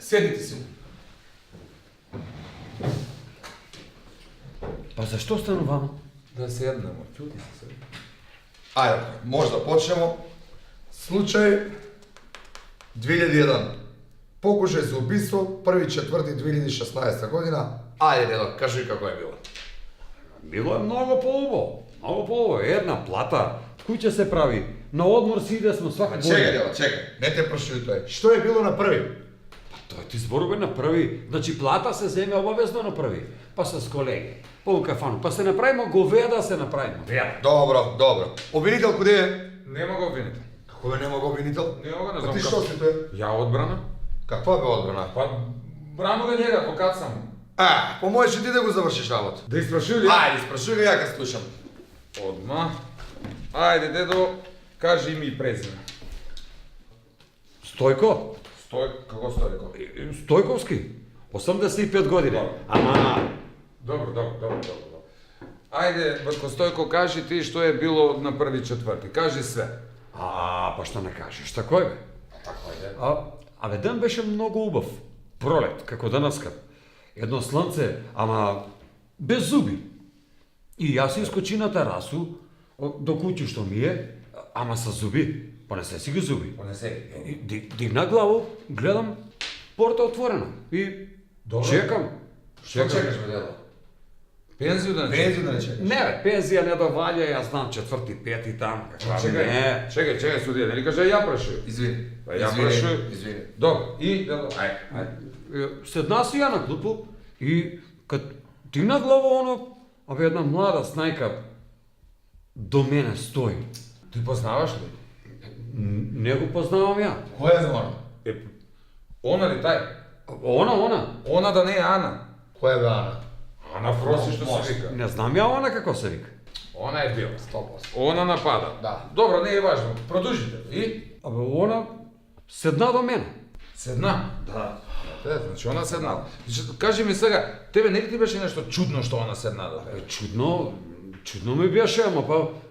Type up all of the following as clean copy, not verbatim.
седите си. Па зашто стануваме? Да седнемо, чути се сега. Ајде, може да почнемо. Случај 2001. Покушај за убиство, 1.4.2016 година. Ајде, Дедо, кажи како е било. Било е многу поубаво. Многу поубаво. Една плата, куќа се прави. На одмор си идесме свака година. Чекај, Дедо, чекај. Не те прашуј тој. Што е било на први? Тој ти зборува на први. Значи плата се земе обавезно на први. Па с колеги, па у кафану, па се направимо говеда се направимо. Добро, добро. Обвинител куде е? Нема го обвинител. Како бе нема го обвинител? Нема го, не А знам ти како. што си тој? Ја одбрана. Каква бе одбрана? Па, брано га njega, адвокат сам. Помојаш и ти да го завршиш работа. Да испрашуј ли? Ајде, спрашуј га, ја ка слушам. Одма. Ајде, дедо, кажи име и презиме. Стојко? Како Стојко? Стојковски. 85 години. Добро. Ама, Добро. Ајде, Брко Стојко, кажи ти што е било на 1.4. Кажи све. па што не кажеш, тако е бе. Така е. Абе ден беше многу убав. Пролет, како денеска. Едно слънце, ама без зуби. И јас искочи на терасу, до куќи што ми е, ама со зуби. Понесе си ги зуби. Понесе. И дигна главу, гледам, порта отворена. И Добро. чекам. Што чекаш бе, Дедо? Пензију да не Пензију да не чекаш? Не бе, пензија не доваља, јас знам четврти, пети там. Каква не. Чекај, судија, нели кажа ја прашуј. Извини. Па ја прашуј. Извини. Добро, и дедо, ајде. Седна си ја на клупу и кад дигна глава оно, абе една млада снајка до мене стои. Ти познаваш ли? Не го познавам ја. Која е звона? Она ли тај? Она. Она да не е Ана. Која бе Ана? Ана Фроси што се вика. Не знам ја она како се вика. Она е била. 100%. Она напада. Да. Добро, не е важно. Продолжите. И? Абе она седна до мене. Седна. Да. Значи она седна. Кажи ми сега, тебе не ли ти беше нешто чудно што она седна до тебе? Чудно ми беше,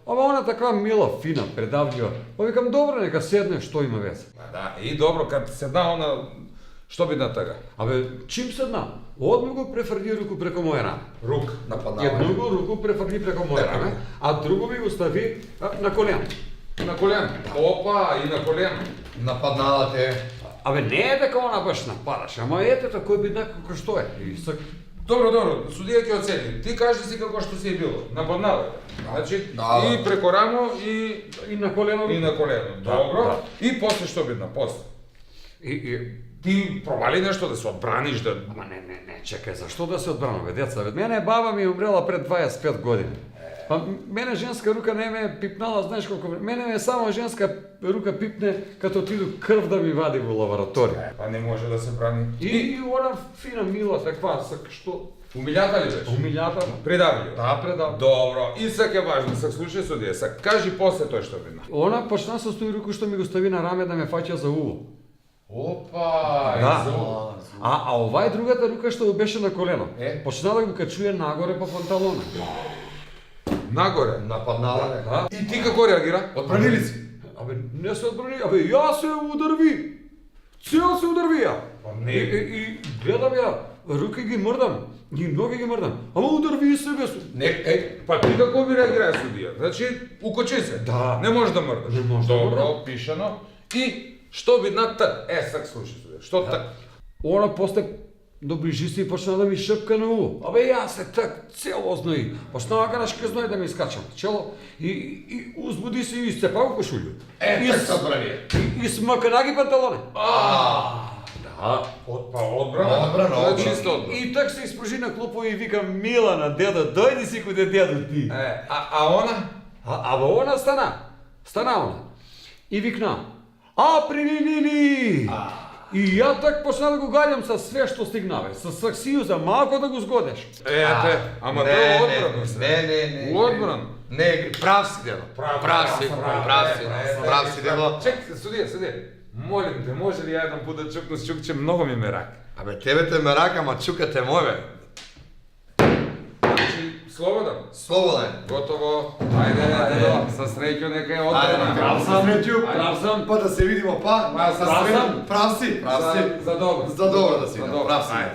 ама она таква мила, фина, предавлива. Па викам, добро, нека седне, што има везе. Да, и добро, кад седна она, што би на тага? Абе, чим седна? Одма го префрли руку преко моја рана. Рук. Нападнавање. Едно го руку префрли преко моја рана, а друго ми го стави на колено. На колено. Опа, и на колено. Нападнала те. Абе, не е дека она баш нападаше, ама етето кој би како што е. И Добро, судија ќе оцени. Ти кажи си како што си е било. Нападнава. Значи, Да. и преко рамо и на колено. и на колено. Добро. И после што бидна? После. Ти пробали нешто да се одбраниш, да... Ама не, чекај, зашто да се одбрануваме, деца? Мене баба ми умрела пред 25 години. Па мене женска рука не ме пипнала, знаеш колко време. Мене ме само женска рука пипне като отиду крв да ми вади во лабораторија. Па не може да се брани. И она фина мила таква, што Умилјата ли беше? умилјата. Предавлио. Да, предам. Добро. И сега е важно, сега слушај судија, сега кажи после тој што бидна. Она почна со тој руку што ми го стави на раме да ме фаќа за уво. Опа, Да. А овај другата рука што беше на колено, почна да го качуе нагоре по панталона. Нагоре. Нападнала те. Да. И ти како реагира? Одбрани ли си? Абе, не се одбрани, абе, ја се удрви. Цел се удрви ја. Па не. И гледам ја, руки ги мрдам, и ноги ги мрдам. Ама удрви се без. Не, Па ти како би реагира судија? Значи, укочи се. Да. Не можеш да мрдаш. Не можеш да Добро, мрдам. пишано. И што бидна т? Сега слушај судија. Што т? Она после доближи се и почна да ми шепка на уво. Абе, јас се так цело знои. Почна да нашка знои да ми искачам чело и узбуди се и изцепа го кошулју. И така се одбрани. И смака ги панталоне. Да. Па одбрана. Одбрана, Тоа е одбрана. чисто одбрана. И так се испружи на клупо и викам, Милана, дедо, дојди си куде дедо ти. А она? Абе она стана она. И викна, априлили! И ја так почна да го гаѓам со све што стигнаве, со саксију за малко да го згодеш. Ете, ама тоа е одбрано се. Не. Одбран. Не, прав си, Дедо. Прав си, Дедо. Чек, судија. Молим те, може ли ја еден пут да чукну с чукче, многу ми рак. Абе, тебе те ме рака, ма чукате моје. Значи, Slobodan. Slobodan. Gotovo. Ajde, sa srećom neka je Ajde, odbrana. prav sam. Prav sam. Pa da se vidimo, pa. Ma, sa Prav srećom. sam. Prav si. Za dobro. Za dobro da si. Za dobro. Prav si. Ajde.